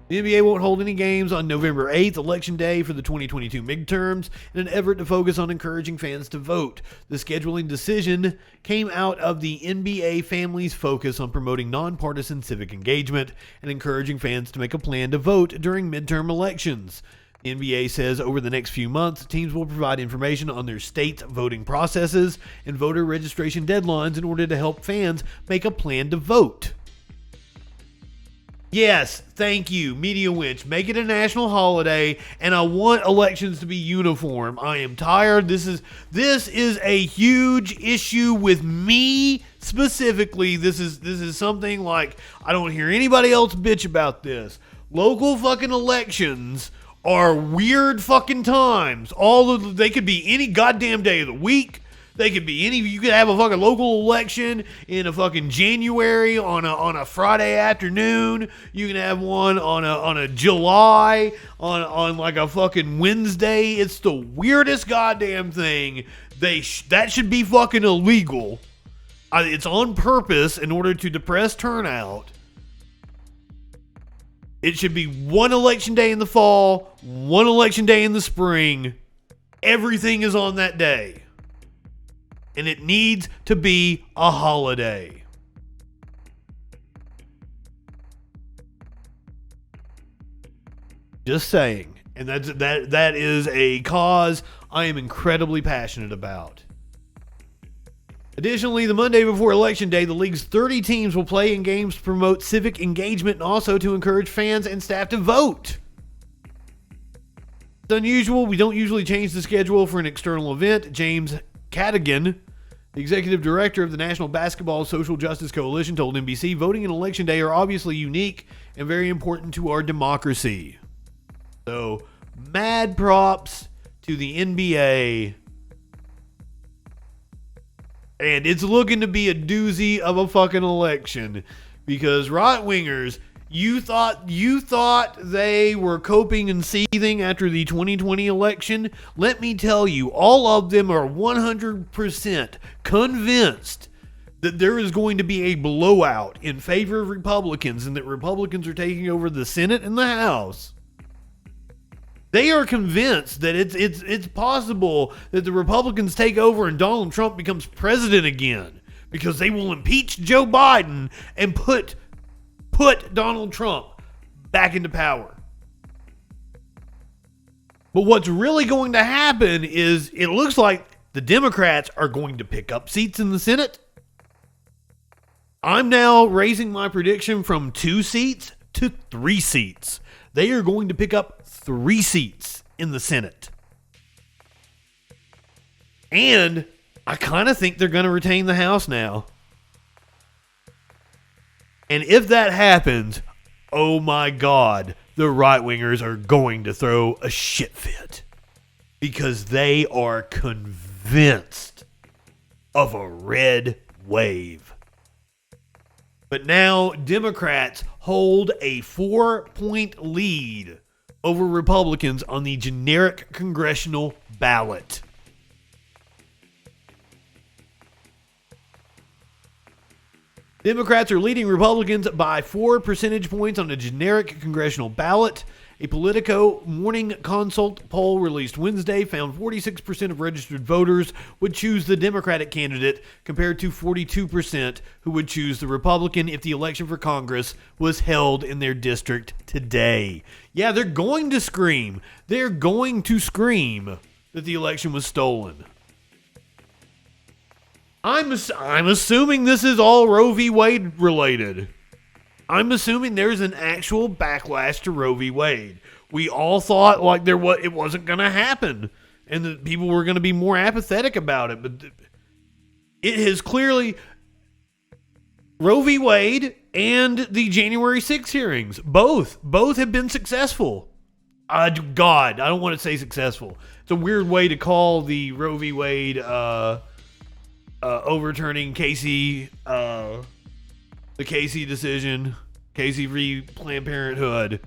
The NBA won't hold any games on November 8th, Election Day, for the 2022 midterms in an effort to focus on encouraging fans to vote. The scheduling decision came out of the NBA family's focus on promoting nonpartisan civic engagement and encouraging fans to make a plan to vote during midterm elections. The NBA says over the next few months, teams will provide information on their state's voting processes and voter registration deadlines in order to help fans make a plan to vote. Yes, thank you, Media Winch. Make it a national holiday, and I want elections to be uniform. I am tired. This is a huge issue with me specifically. This is something like I don't hear anybody else bitch about this. Local fucking elections are weird fucking times. They could be any goddamn day of the week. They could be you could have a fucking local election in a fucking January on a Friday afternoon. You can have one on a July on like a fucking Wednesday. It's the weirdest goddamn thing. That should be fucking illegal. It's on purpose in order to depress turnout. It should be one election day in the fall, one election day in the spring. Everything is on that day. And it needs to be a holiday. Just saying. And that is a cause I am incredibly passionate about. Additionally, the Monday before Election Day, the league's 30 teams will play in games to promote civic engagement and also to encourage fans and staff to vote. It's unusual. We don't usually change the schedule for an external event. James Cadigan, the executive director of the National Basketball Social Justice Coalition, told NBC, voting and Election Day are obviously unique and very important to our democracy. So, mad props to the NBA. And it's looking to be a doozy of a fucking election because right-wingers, you thought they were coping and seething after the 2020 election. Let me tell you, all of them are 100% convinced that there is going to be a blowout in favor of Republicans and that Republicans are taking over the Senate and the House. They are convinced that it's possible that the Republicans take over and Donald Trump becomes president again because they will impeach Joe Biden and put Donald Trump back into power. But what's really going to happen is it looks like the Democrats are going to pick up seats in the Senate. I'm now raising my prediction from 2 seats to 3 seats. They are going to pick up 3 seats in the Senate. And I kind of think they're going to retain the House now. And if that happens, oh my God, the right-wingers are going to throw a shit fit. Because they are convinced of a red wave. But now Democrats hold a 4-point lead over Republicans on the generic congressional ballot. Democrats are leading Republicans by 4 percentage points on a generic congressional ballot. A Politico Morning Consult poll released Wednesday found 46% of registered voters would choose the Democratic candidate compared to 42% who would choose the Republican if the election for Congress was held in their district today. Yeah, they're going to scream. They're going to scream that the election was stolen. I'm assuming this is all Roe v. Wade related. I'm assuming there's an actual backlash to Roe v. Wade. We all thought like it wasn't going to happen and that people were going to be more apathetic about it. But it has clearly... Roe v. Wade and the January 6th hearings, both have been successful. God, I don't want to say successful. It's a weird way to call the Roe v. Wade overturning Casey... the Casey decision, Casey v. Planned Parenthood.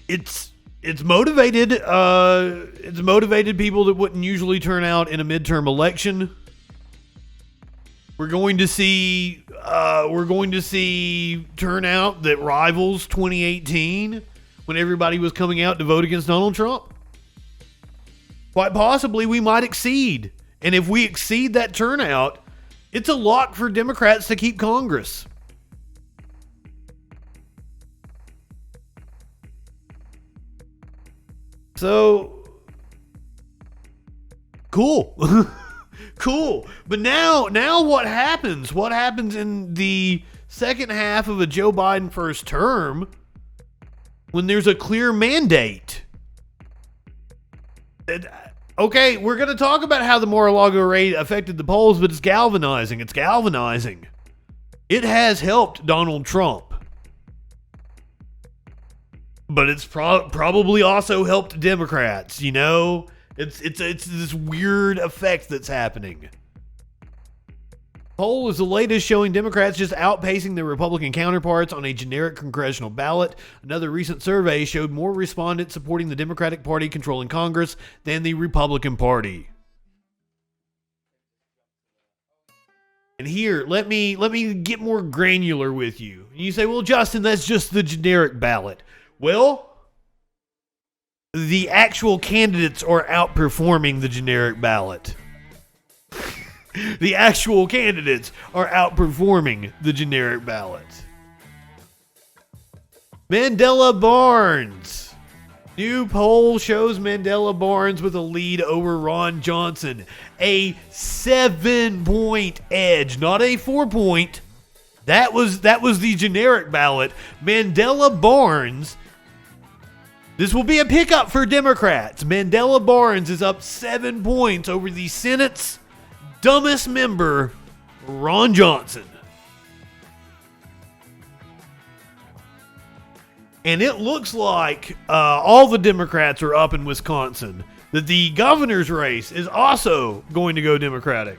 It's motivated. It's motivated people that wouldn't usually turn out in a midterm election. We're going to see turnout that rivals 2018 when everybody was coming out to vote against Donald Trump. Quite possibly we might exceed. And if we exceed that turnout, it's a lock for Democrats to keep Congress. So, cool. Cool. But now what happens? What happens in the second half of a Joe Biden first term when there's a clear mandate? Okay, we're going to talk about how the Mar-a-Lago raid affected the polls, but it's galvanizing. It's galvanizing. It has helped Donald Trump. But it's probably also helped Democrats, you know? It's this weird effect that's happening. Poll is the latest showing Democrats just outpacing their Republican counterparts on a generic congressional ballot. Another recent survey showed more respondents supporting the Democratic Party controlling Congress than the Republican Party. And here, let me get more granular with you. You say, well, Justin, that's just the generic ballot. Well, the actual candidates are outperforming the generic ballot. The actual candidates are outperforming the generic ballot. Mandela Barnes. New poll shows Mandela Barnes with a lead over Ron Johnson. A 7-point edge, not a 4-point. That was the generic ballot. Mandela Barnes. This will be a pickup for Democrats. Mandela Barnes is up 7 points over the Senate's dumbest member, Ron Johnson. And it looks like all the Democrats are up in Wisconsin. That the governor's race is also going to go Democratic.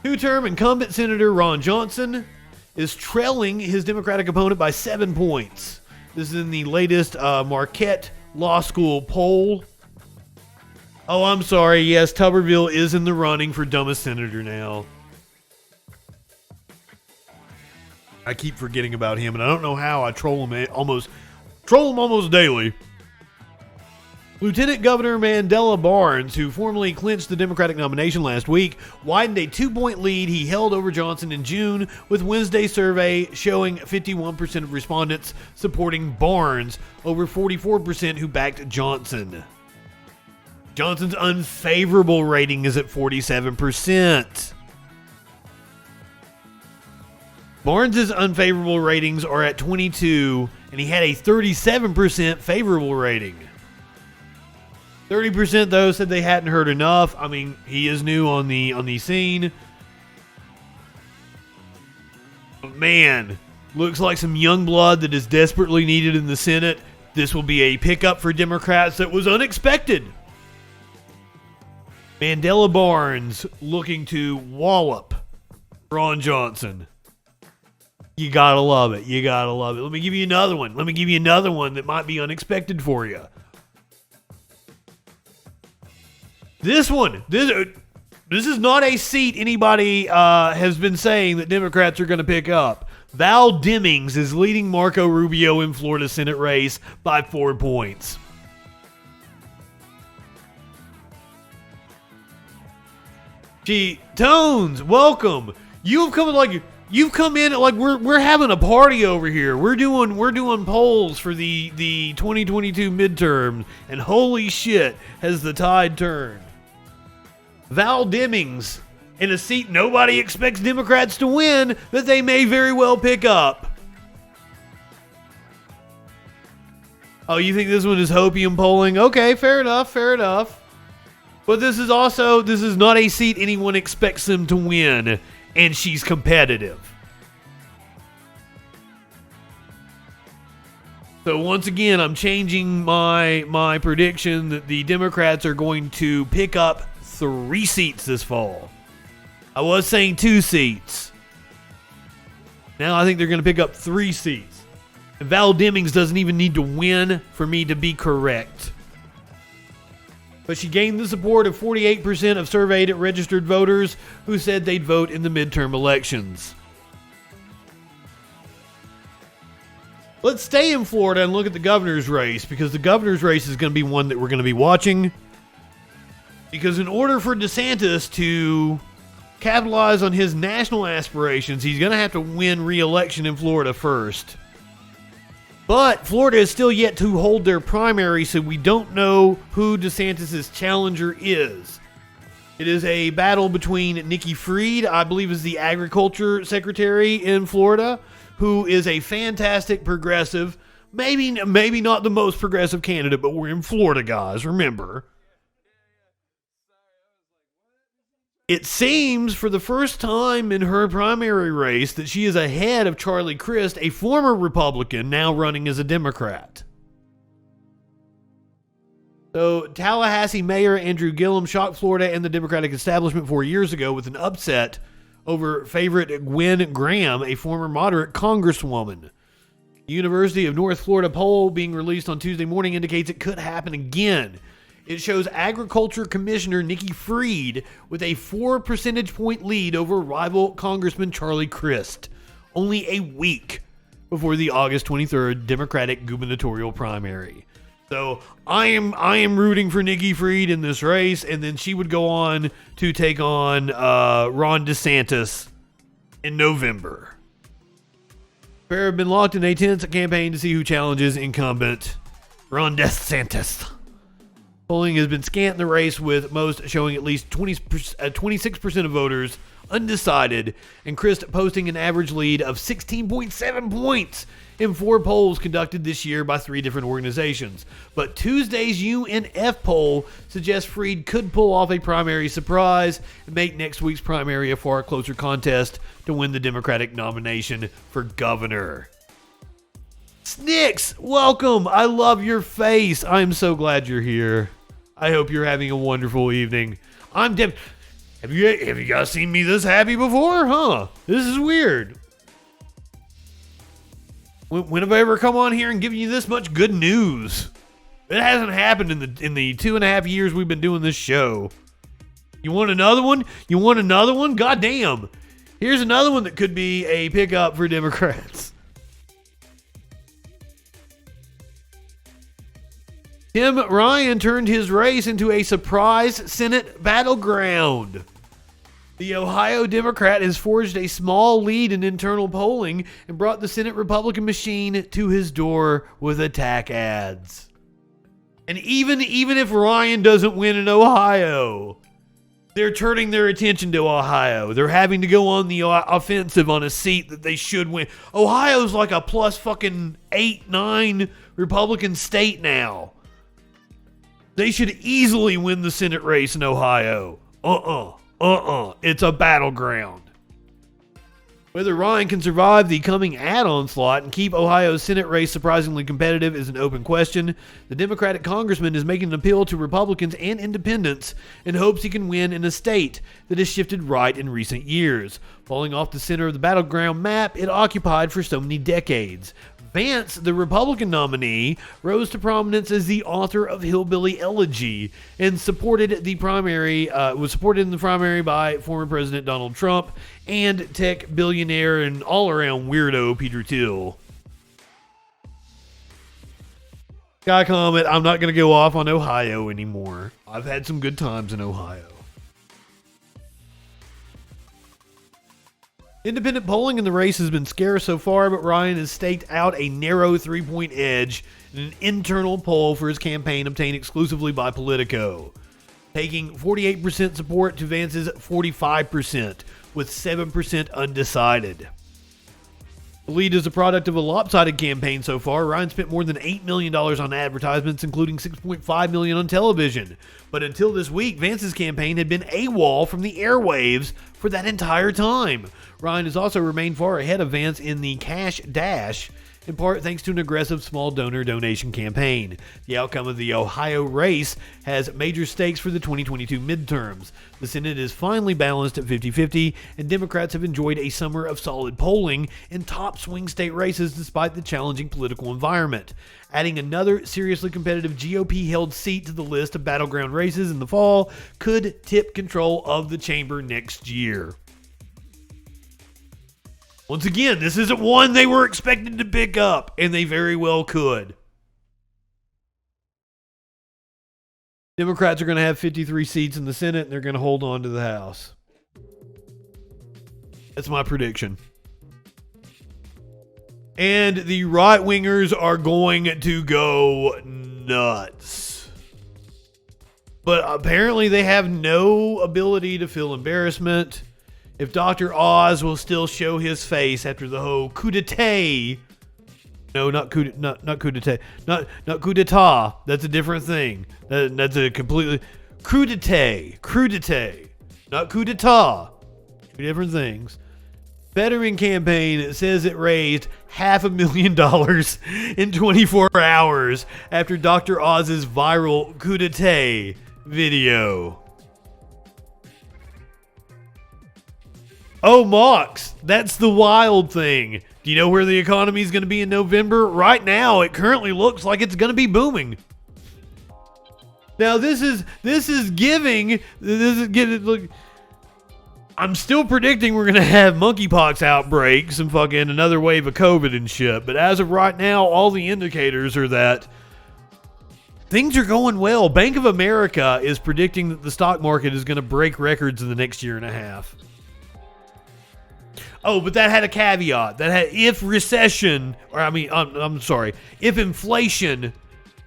Two-term incumbent Senator Ron Johnson is trailing his Democratic opponent by 7 points. This is in the latest Marquette Law School poll. Oh, I'm sorry. Yes, Tuberville is in the running for dumbest senator now. I keep forgetting about him, and I don't know how. I troll him almost daily. Lieutenant Governor Mandela Barnes, who formally clinched the Democratic nomination last week, widened a 2-point lead he held over Johnson in June, with Wednesday's survey showing 51% of respondents supporting Barnes over 44% who backed Johnson. Johnson's unfavorable rating is at 47%. Barnes's unfavorable ratings are at 22, and he had a 37% favorable rating. 30% though said they hadn't heard enough. I mean, he is new on the scene. But man, looks like some young blood that is desperately needed in the Senate. This will be a pickup for Democrats that was unexpected. Mandela Barnes looking to wallop Ron Johnson. You gotta love it. You gotta love it. Let me give you another one. That might be unexpected for you. This is not a seat anybody has been saying that Democrats are going to pick up. Val Demings is leading Marco Rubio in Florida Senate race by 4 points. Gee, Tones, welcome. You've come in like we're having a party over here. We're doing polls for the 2022 midterm, and holy shit, has the tide turned. Val Demings in a seat nobody expects Democrats to win that they may very well pick up. Oh, you think this one is hopium polling? Okay, fair enough. But this is not a seat anyone expects them to win, and she's competitive. So once again, I'm changing my prediction that the Democrats are going to pick up 3 seats this fall. I was saying 2 seats. Now I think they're going to pick up 3 seats. And Val Demings doesn't even need to win for me to be correct. But she gained the support of 48% of surveyed registered voters who said they'd vote in the midterm elections. Let's stay in Florida and look at the governor's race, because the governor's race is going to be one that we're going to be watching. Because in order for DeSantis to capitalize on his national aspirations, he's going to have to win re-election in Florida first. But Florida is still yet to hold their primary, so we don't know who DeSantis' challenger is. It is a battle between Nikki Fried, I believe is the agriculture secretary in Florida, who is a fantastic progressive. Maybe not the most progressive candidate, but we're in Florida, guys, remember. It seems for the first time in her primary race that she is ahead of Charlie Crist, a former Republican now running as a Democrat. So Tallahassee Mayor Andrew Gillum shocked Florida and the Democratic establishment 4 years ago with an upset over favorite Gwen Graham, a former moderate congresswoman. The University of North Florida poll being released on Tuesday morning indicates it could happen again. It shows Agriculture Commissioner Nikki Fried with a 4 percentage point lead over rival Congressman Charlie Crist, only a week before the August 23rd Democratic gubernatorial primary. So I am rooting for Nikki Fried in this race, and then she would go on to take on Ron DeSantis in November. The pair have been locked in a tense campaign to see who challenges incumbent Ron DeSantis. Polling has been scant in the race, with most showing at least 26% of voters undecided, and Crist posting an average lead of 16.7 points in 4 polls conducted this year by 3 different organizations. But Tuesday's UNF poll suggests Fried could pull off a primary surprise and make next week's primary a far closer contest to win the Democratic nomination for governor. Snicks, welcome. I love your face. I'm so glad you're here. I hope you're having a wonderful evening. Have you guys seen me this happy before? Huh? This is weird. When have I ever come on here and given you this much good news? It hasn't happened in the 2.5 years we've been doing this show. You want another one? You want another one? God damn. Here's another one that could be a pickup for Democrats. Tim Ryan turned his race into a surprise Senate battleground. The Ohio Democrat has forged a small lead in internal polling and brought the Senate Republican machine to his door with attack ads. And even if Ryan doesn't win in Ohio, they're turning their attention to Ohio. They're having to go on the offensive on a seat that they should win. Ohio's like a plus fucking 8-9 Republican state now. They should easily win the Senate race in Ohio. It's a battleground. Whether Ryan can survive the coming ad onslaught and keep Ohio's Senate race surprisingly competitive is an open question. The Democratic congressman is making an appeal to Republicans and independents in hopes he can win in a state that has shifted right in recent years, falling off the center of the battleground map it occupied for so many decades. Vance, the Republican nominee, rose to prominence as the author of Hillbilly Elegy and was supported in the primary by former President Donald Trump and tech billionaire and all-around weirdo Peter Thiel. Guy comment, I'm not going to go off on Ohio anymore. I've had some good times in Ohio. Independent polling in the race has been scarce so far, but Ryan has staked out a narrow 3-point edge in an internal poll for his campaign obtained exclusively by Politico, taking 48% support to Vance's 45%, with 7% undecided. The lead is a product of a lopsided campaign so far. Ryan spent more than $8 million on advertisements, including $6.5 million on television. But until this week, Vance's campaign had been AWOL from the airwaves for that entire time. Ryan has also remained far ahead of Vance in the cash dash in part thanks to an aggressive small donor donation campaign. The outcome of the Ohio race has major stakes for the 2022 midterms. The Senate is finally balanced at 50-50, and Democrats have enjoyed a summer of solid polling in top swing state races despite the challenging political environment. Adding another seriously competitive GOP-held seat to the list of battleground races in the fall could tip control of the chamber next year. Once again, this isn't one they were expected to pick up, and they very well could. Democrats are going to have 53 seats in the Senate, and they're going to hold on to the House. That's my prediction. And the right-wingers are going to go nuts. But apparently they have no ability to feel embarrassment. If Dr. Oz will still show his face after the whole coup d'etat. No, not coup d'etat. Not coup d'etat. That's a different thing. That's a completely... Coup d'etat. Coup d'etat. Not coup d'etat. Two different things. Veteran campaign says it raised $500,000 in 24 hours after Dr. Oz's viral coup d'etat video. Oh, Mox, that's the wild thing. Do you know where the economy is going to be in November? Right now, it currently looks like it's going to be booming. Now, this is giving. Look, I'm still predicting we're going to have monkeypox outbreaks and fucking another wave of COVID and shit. But as of right now, all the indicators are that things are going well. Bank of America is predicting that the stock market is going to break records in the next year and a half. Oh, but that had a caveat. That had if inflation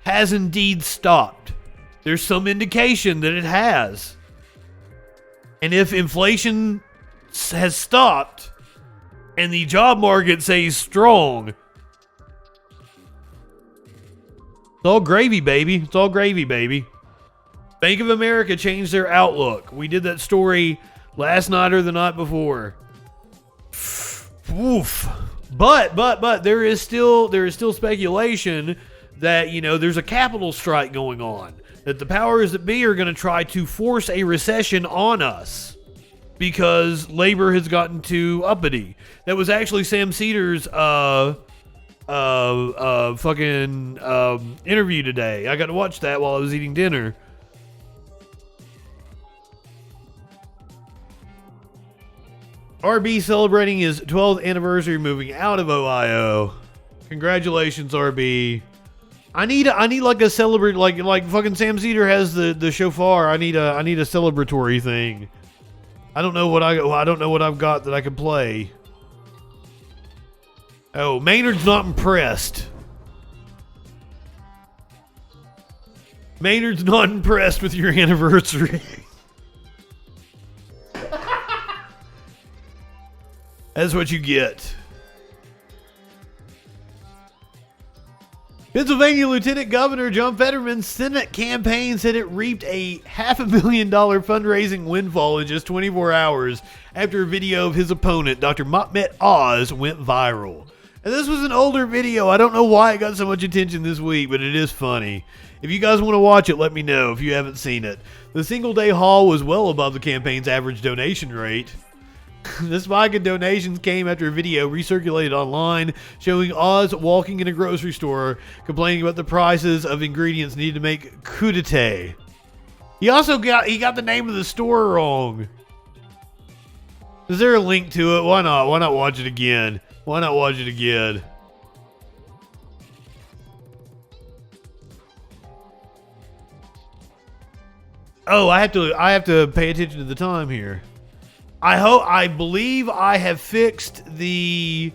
has indeed stopped. There's some indication that it has. And if inflation has stopped and the job market stays strong, it's all gravy, baby. It's all gravy, baby. Bank of America changed their outlook. We did that story last night or the night before. Oof. But there is still speculation that, you know, there's a capital strike going on. That the powers that be are going to try to force a recession on us because labor has gotten too uppity. That was actually Sam Cedar's interview today. I got to watch that while I was eating dinner. RB celebrating his 12th anniversary moving out of Ohio. Congratulations, RB. I need like a celebrate like fucking Sam Cedar has the shofar. I need a celebratory thing. I don't know what I've got that I can play. Oh, Maynard's not impressed. Maynard's not impressed with your anniversary. That's what you get. Pennsylvania Lieutenant Governor John Fetterman's Senate campaign said it reaped a $500,000 fundraising windfall in just 24 hours after a video of his opponent, Dr. Mahmet Oz, went viral. And this was an older video. I don't know why it got so much attention this week, but it is funny. If you guys want to watch it, let me know if you haven't seen it. The single-day haul was well above the campaign's average donation rate. The spike in donations came after a video recirculated online showing Oz walking in a grocery store complaining about the prices of ingredients needed to make coup d'etat. He got the name of the store wrong. Is there a link to it? Why not? Why not watch it again? Why not watch it again? Oh, I have to pay attention to the time here. I believe I have fixed the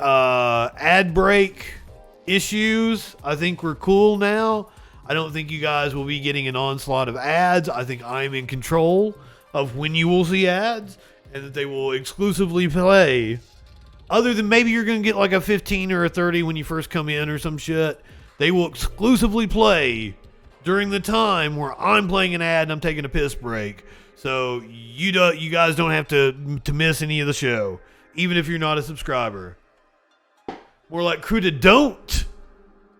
ad break issues. I think we're cool now. I don't think you guys will be getting an onslaught of ads. I think I'm in control of when you will see ads and that they will exclusively play. Other than maybe you're going to get like a 15 or a 30 when you first come in or some shit. They will exclusively play during the time where I'm playing an ad and I'm taking a piss break. So you guys don't have to miss any of the show, even if you're not a subscriber. More like Cruda don't.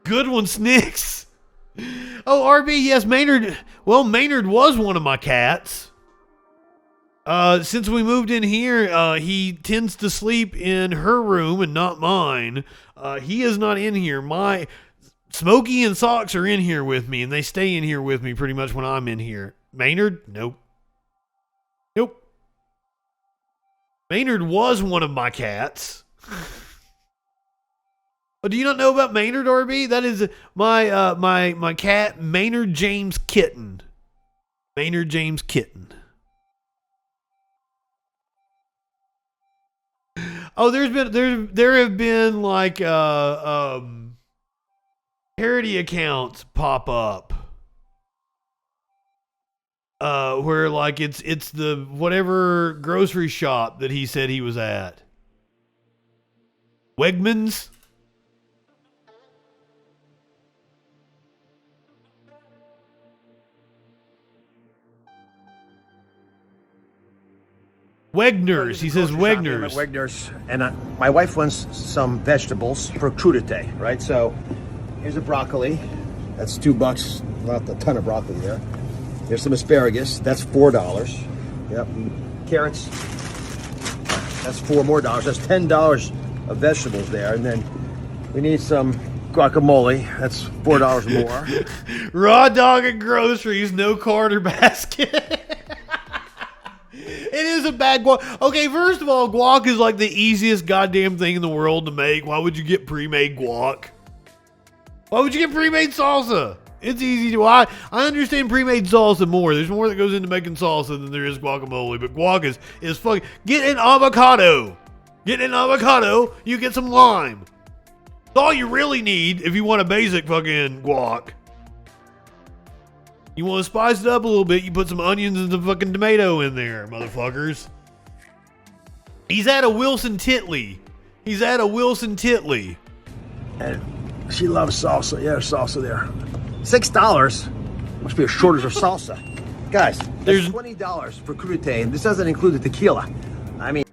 Good one, Snicks. Oh, RB, yes, Maynard. Well, Maynard was one of my cats. Since we moved in here, he tends to sleep in her room and not mine. He is not in here. My Smokey and Socks are in here with me, and they stay in here with me pretty much when I'm in here. Maynard? Nope. Nope. Maynard was one of my cats. Oh, do you not know about Maynard, RB? That is my cat, Maynard James Kitten. Maynard James Kitten. Oh, there have been like parody accounts pop up. Where like it's the whatever grocery shop that he said he was at. Wegmans? Wegner's. He says Wegner's. Wegner's, and my wife wants some vegetables for crudité, right? So here's a broccoli. That's $2. Not a ton of broccoli there. There's some asparagus. That's $4. Yep. And carrots. That's $4 more. That's $10 of vegetables there. And then we need some guacamole. That's $4 more. Raw dog and groceries, no cart or basket. It is a bad guac. Okay, first of all, guac is like the easiest goddamn thing in the world to make. Why would you get pre-made guac? Why would you get pre-made salsa? It's easy to. I understand pre-made salsa more. There's more that goes into making salsa than there is guacamole. But guac is fucking. Get an avocado. Get an avocado. You get some lime. That's all you really need if you want a basic fucking guac. You want to spice it up a little bit, you put some onions and some fucking tomato in there, motherfuckers. He's at a Wilson Titley. He's at a Wilson Titley. And she loves salsa. Yeah, there's salsa there. $6? Must be a shortage of salsa. Guys, there's $20 for crudité, and this doesn't include the tequila. I mean,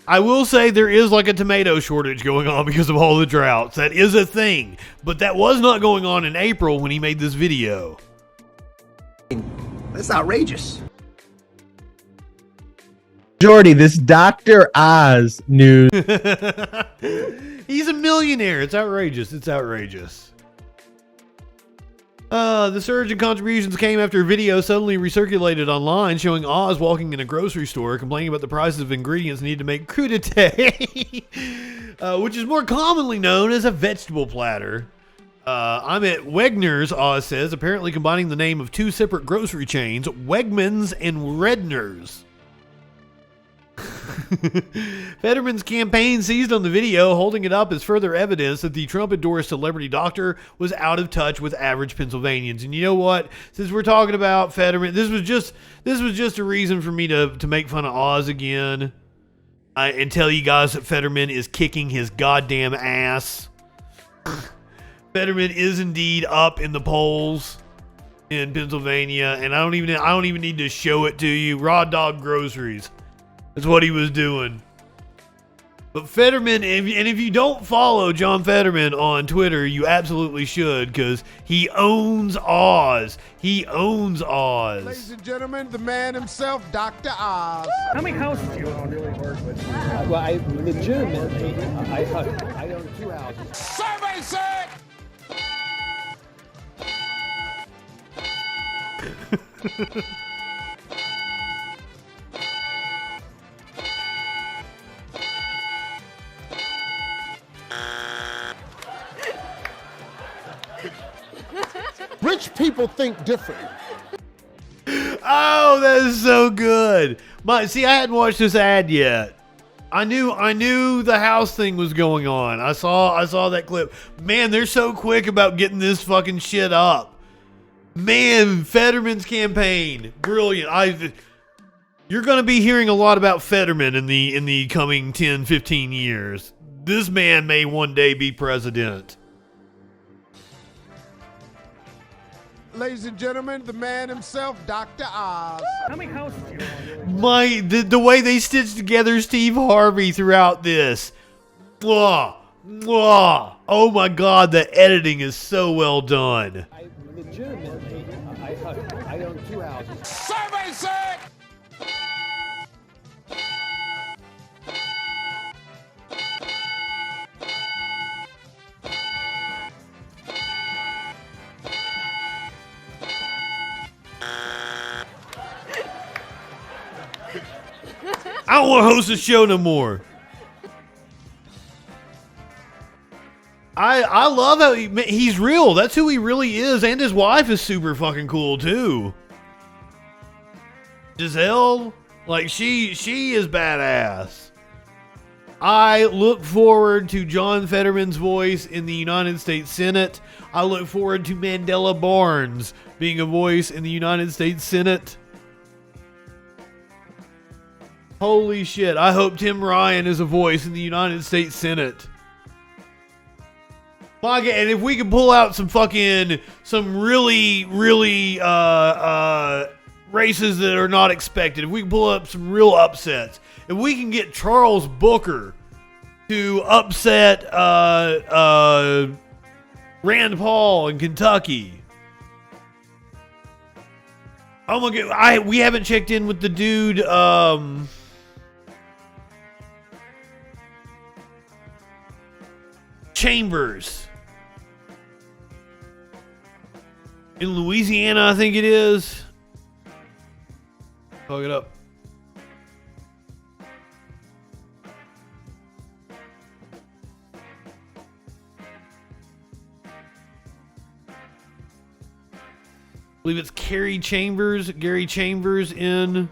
I will say there is like a tomato shortage going on because of all the droughts. That is a thing. But that was not going on in April when he made this video. That's outrageous. Jordy, this Dr. Oz news. He's a millionaire. It's outrageous. It's outrageous. The surge in contributions came after a video suddenly recirculated online showing Oz walking in a grocery store complaining about the prices of ingredients needed to make crudité, which is more commonly known as a vegetable platter. I'm at Wegner's, Oz says, apparently combining the name of two separate grocery chains, Wegmans and Redner's. Fetterman's campaign seized on the video, holding it up as further evidence that the Trump-endorsed celebrity doctor was out of touch with average Pennsylvanians. And you know what? Since we're talking about Fetterman, this was just a reason for me to make fun of Oz again and tell you guys that Fetterman is kicking his goddamn ass. Fetterman is indeed up in the polls in Pennsylvania, and I don't even need to show it to you. Raw dog groceries. That's what he was doing. But Fetterman, if you don't follow John Fetterman on Twitter, you absolutely should, because he owns Oz. He owns Oz. Ladies and gentlemen, the man himself, Dr. Oz. How many houses do you own? Really work with? Well, I legitimately, I own 2 houses. Survey said! Rich people think different. Oh, that is so good. See, I hadn't watched this ad yet. I knew the house thing was going on. I saw that clip. Man, they're so quick about getting this fucking shit up. Man, Fetterman's campaign, brilliant. You're going to be hearing a lot about Fetterman in the coming 10, 15 years. This man may one day be president. Ladies and gentlemen, the man himself, Dr. Oz. How many houses do you own? The way they stitched together Steve Harvey throughout this. Mwah. Oh my God, the editing is so well done. I legitimately, I own 2 houses. Survey said. I don't want to host a show no more. I love how he's real. That's who he really is, and his wife is super fucking cool too. Giselle, like she is badass. I look forward to John Fetterman's voice in the United States Senate. I look forward to Mandela Barnes being a voice in the United States Senate. Holy shit, I hope Tim Ryan is a voice in the United States Senate. My God, and if we can pull out some really races that are not expected, if we can pull up some real upsets, if we can get Charles Booker to upset Rand Paul in Kentucky. Oh my God, we haven't checked in with the dude, Chambers in Louisiana, I think it is. Plug it up. I believe it's Gary Chambers in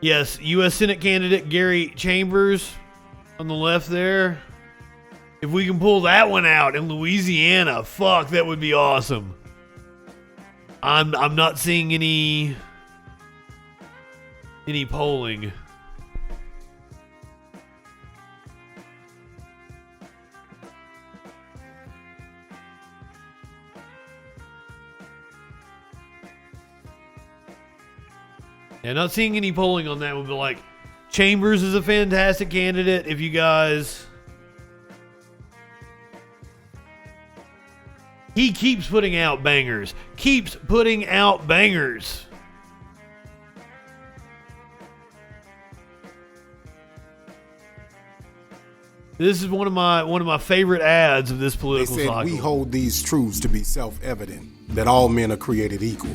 yes, U.S. Senate candidate Gary Chambers on the left there. If we can pull that one out in Louisiana, fuck, that would be awesome. I'm not seeing any polling. Yeah, not seeing any polling on that one, but like Chambers is a fantastic candidate. If you guys, he keeps putting out bangers. This is one of my favorite ads of this political They said, cycle. we hold these truths to be self-evident, that all men are created equal.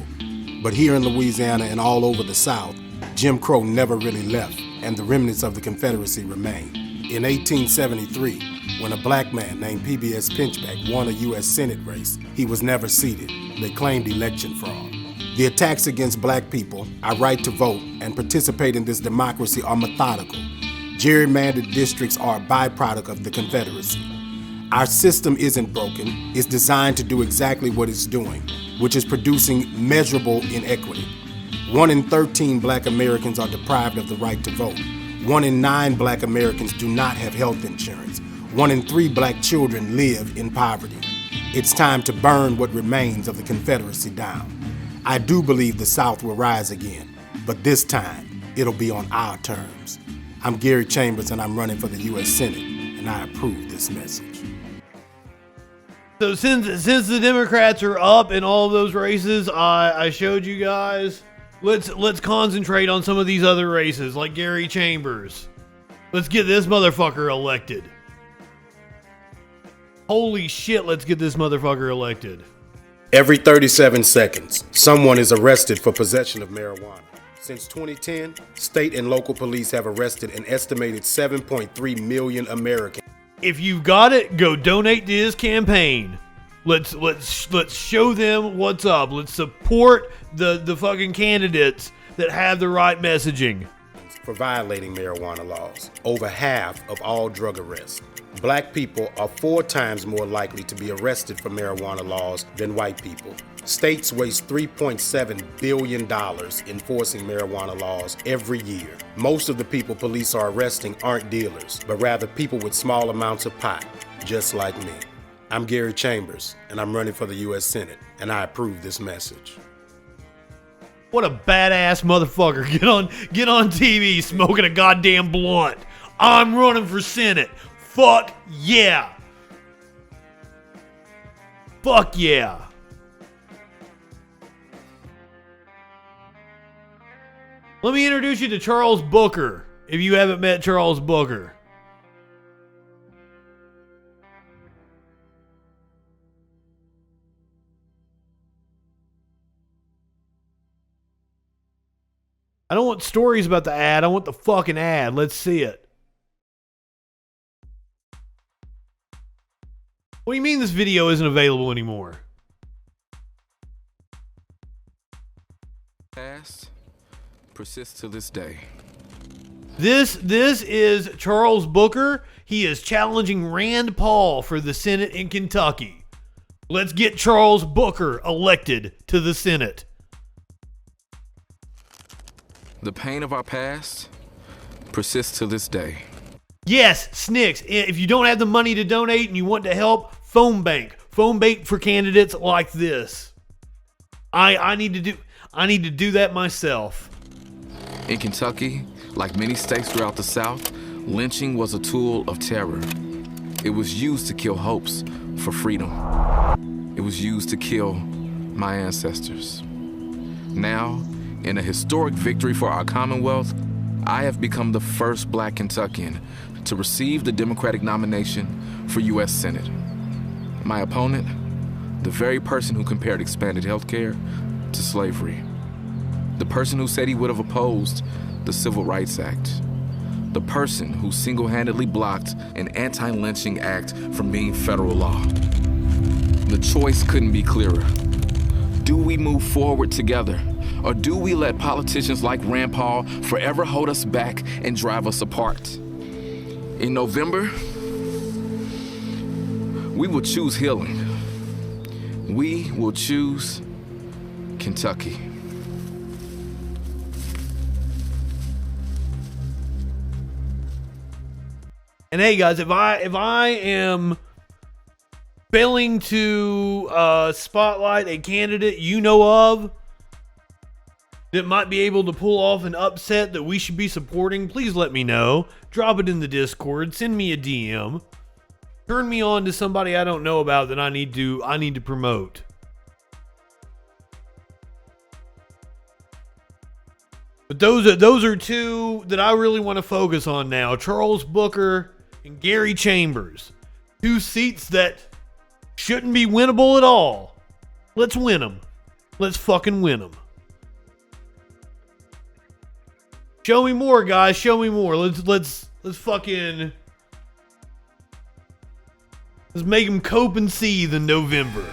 But here in Louisiana and all over the South, Jim Crow never really left, and the remnants of the Confederacy remain. In 1873, when a black man named PBS Pinchback won a U.S. Senate race, he was never seated. They claimed election fraud. The attacks against black people, our right to vote, and participate in this democracy are methodical. Gerrymandered districts are a byproduct of the Confederacy. Our system isn't broken. It's designed to do exactly what it's doing, which is producing measurable inequity. 1 in 13 black Americans are deprived of the right to vote. 1 in 9 black Americans do not have health insurance. 1 in 3 black children live in poverty. It's time to burn what remains of the Confederacy down. I do believe the South will rise again, but this time, it'll be on our terms. I'm Gary Chambers, and I'm running for the U.S. Senate, and I approve this message. So since the Democrats are up in all of those races, I showed you guys. Let's concentrate on some of these other races, like Gary Chambers. Let's get this motherfucker elected. Holy shit, let's get this motherfucker elected. Every 37 seconds, someone is arrested for possession of marijuana. Since 2010, state and local police have arrested an estimated 7.3 million Americans. If you've got it, go donate to his campaign. Let's show them what's up. Let's support the fucking candidates that have the right messaging. For violating marijuana laws. Over half of all drug arrests. Black people are 4 times more likely to be arrested for marijuana laws than white people. States waste $3.7 billion enforcing marijuana laws every year. Most of the people police are arresting aren't dealers, but rather people with small amounts of pot, just like me. I'm Gary Chambers, and I'm running for the U.S. Senate, and I approve this message. What a badass motherfucker. Get on TV smoking a goddamn blunt. I'm running for Senate. Fuck yeah. Fuck yeah. Let me introduce you to Charles Booker, if you haven't met Charles Booker. I don't want stories about the ad. I want the fucking ad. Let's see it. What do you mean this video isn't available anymore? Past persists to this day. This is Charles Booker. He is challenging Rand Paul for the Senate in Kentucky. Let's get Charles Booker elected to the Senate. The pain of our past persists to this day. Yes, Snicks, if you don't have the money to donate and you want to help, phone bank. Phone bank for candidates like this. I need to do that myself. In Kentucky, like many states throughout the South, lynching was a tool of terror. It was used to kill hopes for freedom. It was used to kill my ancestors. Now, in a historic victory for our Commonwealth, I have become the first Black Kentuckian to receive the Democratic nomination for U.S. Senate. My opponent, the very person who compared expanded health care to slavery. The person who said he would have opposed the Civil Rights Act. The person who single-handedly blocked an anti-lynching act from being federal law. The choice couldn't be clearer. Do we move forward together? Or do we let politicians like Rand Paul forever hold us back and drive us apart? In November, we will choose healing. We will choose Kentucky. And hey guys, if I am failing to spotlight a candidate you know of that might be able to pull off an upset that we should be supporting, please let me know. Drop it in the Discord. Send me a DM. Turn me on to somebody I don't know about that I need to promote. But those are two that I really want to focus on now. Charles Booker and Gary Chambers. Two seats that shouldn't be winnable at all. Let's win them. Let's fucking win them. Show me more, guys. Show me more. Let's fucking let's make them cope and seethe in November.